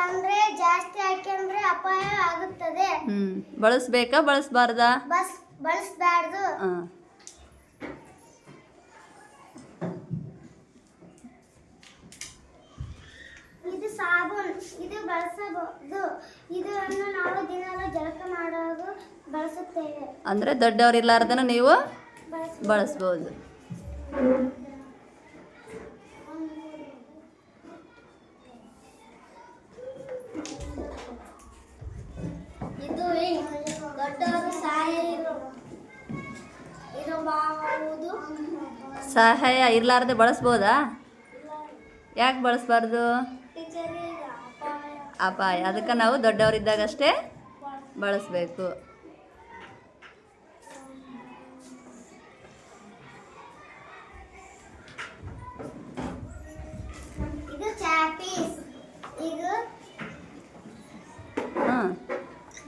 ಅಂದ್ರೆ ಜಾಸ್ತಿ ಹಾಕಿದ್ರೆ ಅಪಾಯ ಆಗುತ್ತದೆ. ಬಳಸಬೇಕಾ ಬಳಸಬಾರ್ದಾ? ಬಳಸಬಾರ್ದು. ಇದು ಸಾಬೂನ್, ಇದು ಬಳಸಬಹುದು. ಇದನ್ನು ನಾವು ದಿನಾಲು ಜಳಕ ಮಾಡುವಾಗ ಬಳಸುತ್ತೇವೆ. ಅಂದ್ರೆ ದೊಡ್ಡವರಿಲ್ಲಾರ್ದನ ನೀವು ಬಳಸಬಹುದು. ಇದು ದೊಡ್ಡವರು ಸಹಾಯ ಇರಲಾರ್ದೆ ಬಳಸ್ಬೋದಾ? ಯಾಕೆ ಬಳಸಬಾರ್ದು? ಅಪಾಯ. ಅದಕ್ಕೆ ನಾವು ದೊಡ್ಡವರಿದ್ದಾಗಷ್ಟೇ ಬಳಸಬೇಕು.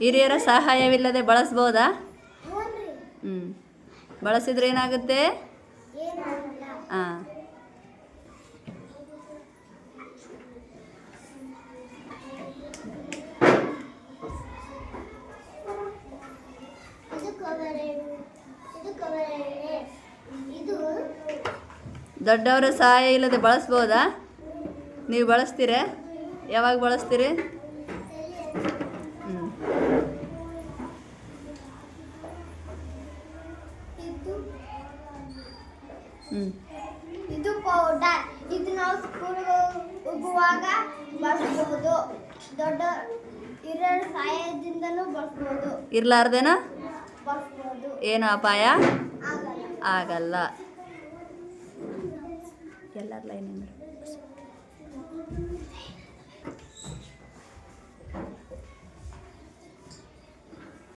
ಹಿರಿಯರ ಸಹಾಯವಿಲ್ಲದೆ ಬಳಸ್ಬೋದಾ? ಬಳಸಿದ್ರೆ ಏನಾಗುತ್ತೆ? ಹಾಂ. ದೊಡ್ಡವರ ಸಹಾಯ ಇಲ್ಲದೆ ಬಳಸ್ಬೋದಾ? ನೀವು ಬಳಸ್ತೀರಾ? ಯಾವಾಗ ಬಳಸ್ತೀರಿ? ಇದು ಪೌಡರ್. ಇದು ನಾವು ಸ್ಕೂಲ್ಗೆ ಹೋಗುವಾಗ ಬಳಸಬಹುದು. ದೊಡ್ಡ ಹಿರಿಯರ ಸಹಾಯದಿಂದನೂ ಬಳಸಬಹುದು. ಇರ್ಲಾರ್ದೇನ ಬಳಸಬಹುದು. ಏನು ಅಪಾಯ ಆಗಲ್ಲ. ಎಲ್ಲರ ಲೈನ್